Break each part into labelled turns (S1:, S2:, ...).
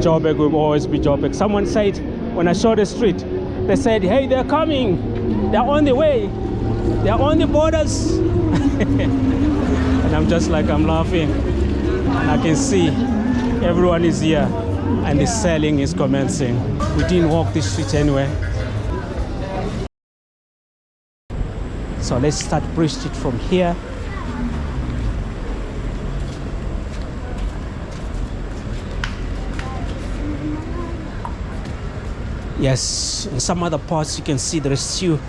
S1: Joburg will always be Joburg. Someone said when I saw the street, they said, hey, they're coming, they're on the way, they're on the borders. And I'm just like, I'm laughing. I can see everyone is here and the selling is commencing. We didn't walk this street anyway. So let's start Bree Street from here. Yes, in some other parts you can see there is still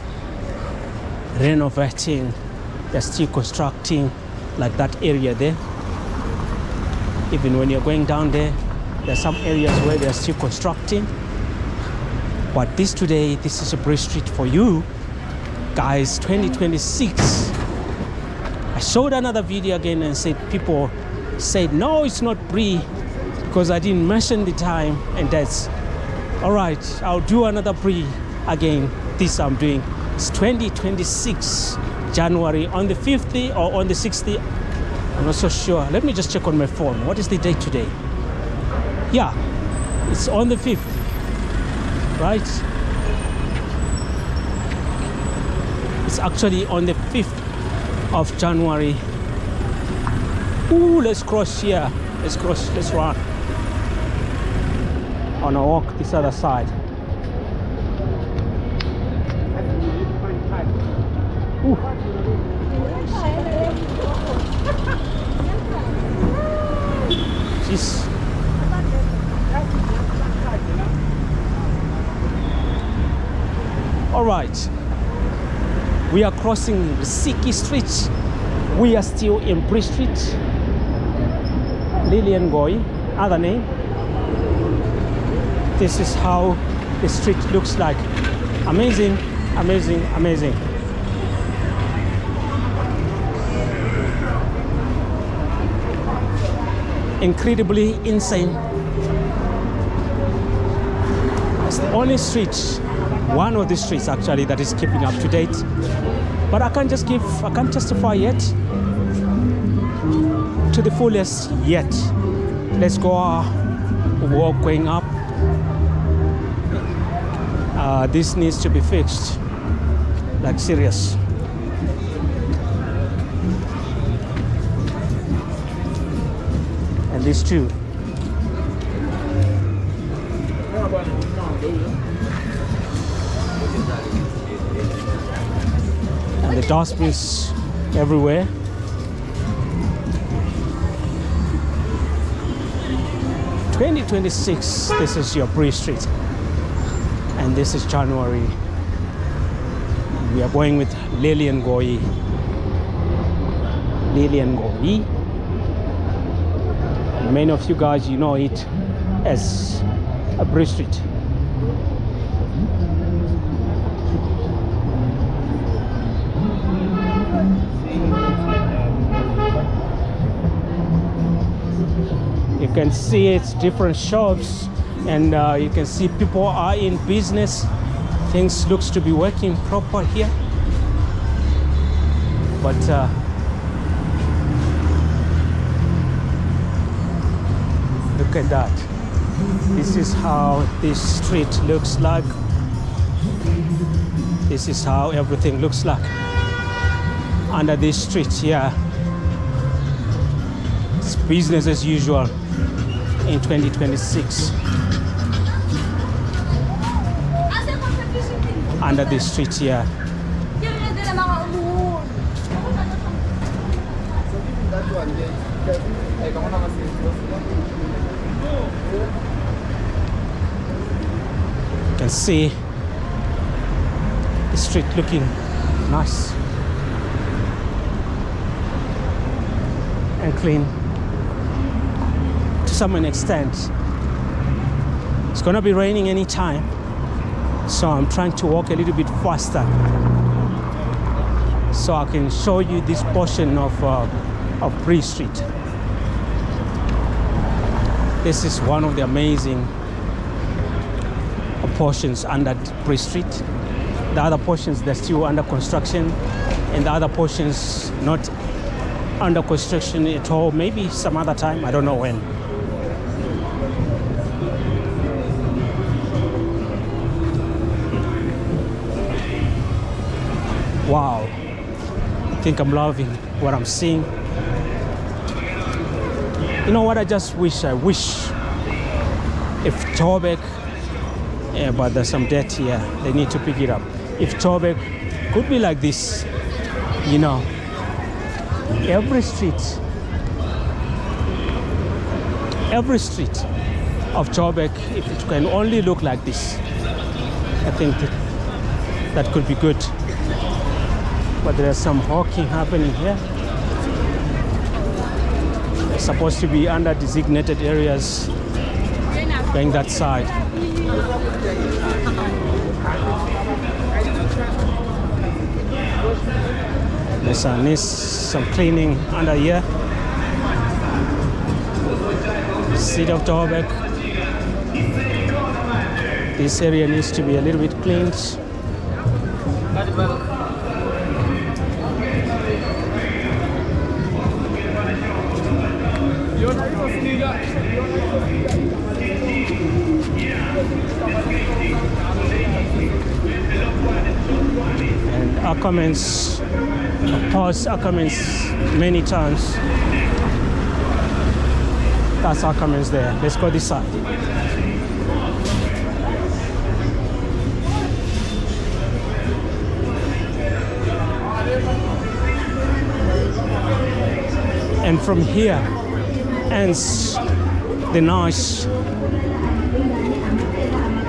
S1: renovating, they're still constructing, like that area there. Even when you're going down there, there's some areas where they're still constructing. But this is a Bree Street for you guys, 2026. I showed another video again and said, people said, no, it's not Bree because I didn't mention the time and that's all right. I'll do another Bree again. This I'm doing. It's 2026 January on the 5th or on the 60th. I'm not so sure. Let me just check on my phone. What is the date today? Yeah, it's on the 5th, right? It's actually on the 5th of January. Ooh, let's cross here. Let's cross, let's run. On a walk this other side. Ooh. Jeez. All right. We are crossing Risiki Street. We are still in Bree Street. Lillian Goy, other name. This is how the street looks like. Amazing, amazing, amazing. Incredibly insane. It's the only street, one of the streets actually, that is keeping up to date. But I can't justify yet to the fullest yet. Let's go walk going up. This needs to be fixed, like serious. And this too. And the dustbins everywhere. (2026). This is your Bree Street. And this is January. We are going with Lillian Goy. Lillian Goy. Many of you guys, you know it as a Bree Street. You can see it's different shops. And you can see people are in business. Things looks to be working proper here. But look at that. This is how this street looks like. This is how everything looks like under this street here. It's business as usual in 2026. Under this street here. You can see the street looking nice and clean to some extent. It's gonna be raining anytime. So I'm trying to walk a little bit faster so I can show you this portion of Bree Street. This is one of the amazing portions under Bree Street. The other portions, they're still under construction, and the other portions not under construction at all. Maybe some other time, I don't know when. Wow, I think I'm loving what I'm seeing. You know what, I wish if Joburg, yeah, but there's some dirt here, they need to pick it up. If Joburg could be like this, you know, every street of Joburg, if it can only look like this, I think that could be good. But there's some hawking happening here. They're supposed to be under designated areas going that side. There's some cleaning under here. City of Joburg. This area needs to be a little bit cleaned. And our comments, pause our comments many times. That's our comments there. Let's go this side. And from here ends the nice.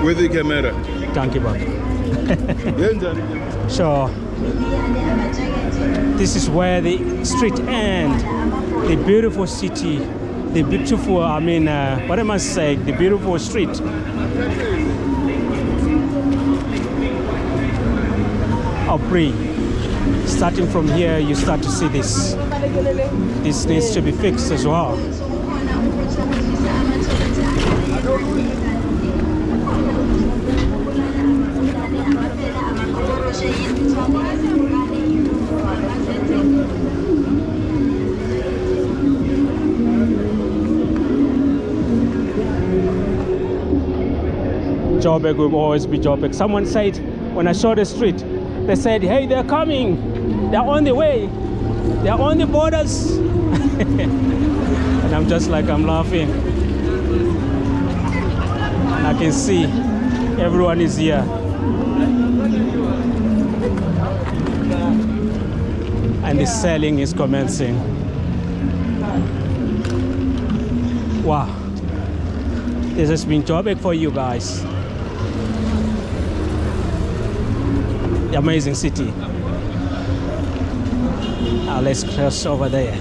S2: With the camera.
S1: Thank you, Bob. So this is where the street ends. The beautiful city, the beautiful, what am I saying? The beautiful street. Of Bree. Starting from here, you start to see this. This needs to be fixed as well. Joburg will always be Joburg. Someone said, when I saw the street, they said, hey, they're coming. They're on the way. They're on the borders. And I'm just like, I'm laughing. I can see everyone is here. And the selling is commencing. Wow. This has been Joburg for you guys. The amazing city. Now let's cross over there.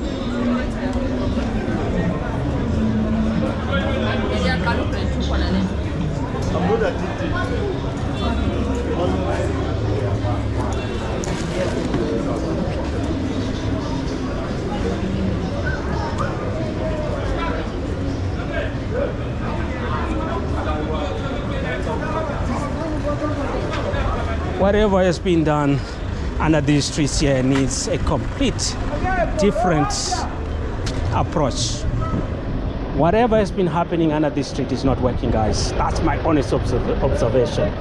S1: Whatever has been done under these streets here needs a complete different approach. Whatever has been happening under this street is not working, guys. That's my honest observation.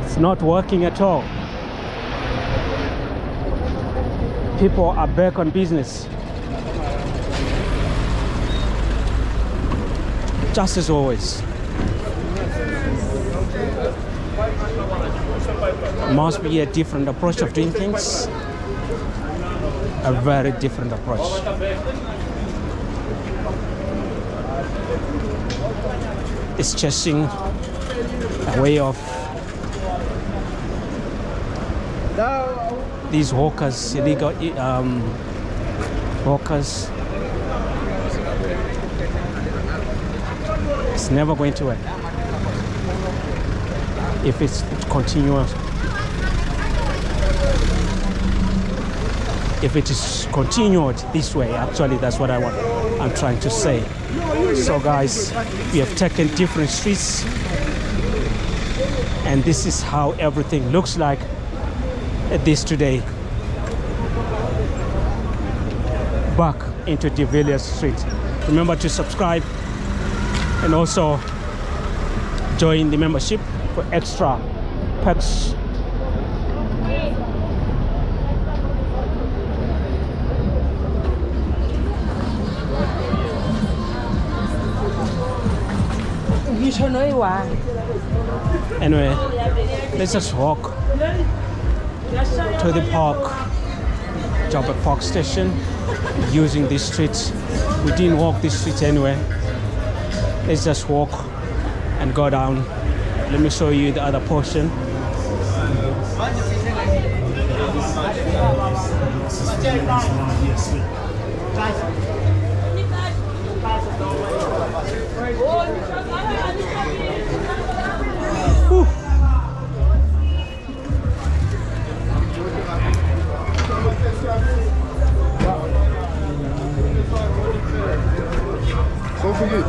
S1: It's not working at all. People are back on business. Just as always. Must be a different approach of doing things. A very different approach. It's chasing a way of these hawkers, illegal hawkers. It's never going to work if it's continuous. If it is continued this way, actually, that's what I'm trying to say. So, guys, we have taken different streets. And this is how everything looks like at this today. Back into De Villiers Street. Remember to subscribe and also join the membership for extra perks. Anyway, let's just walk to the park, Joburg Park Station, using these streets. We didn't walk these streets anyway. Let's just walk and go down. Let me show you the other portion. Whew.
S2: So forget.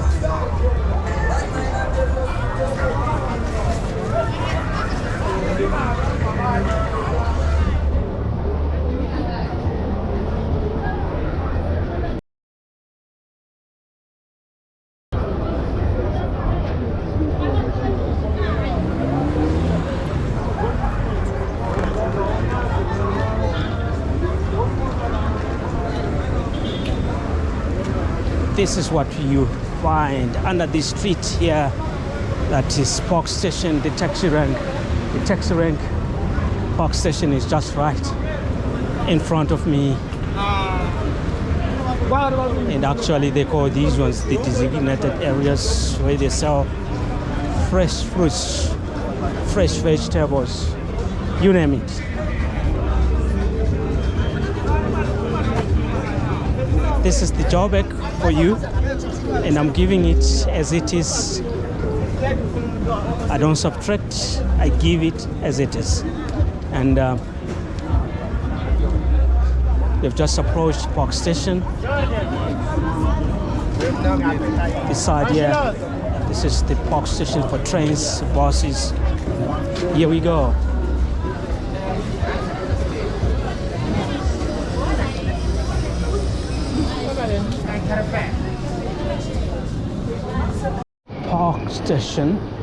S1: This is what you find under the street here. That is Park Station, the taxi rank. The taxi rank Park Station is just right in front of me. And actually they call these ones the designated areas where they sell fresh fruits, fresh vegetables, you name it. This is the Joburg for you, and I'm giving it as it is. I don't subtract, I give it as it is. And we've just approached Park Station. This side here, this is the Park Station for trains, buses. Here we go. Park Station.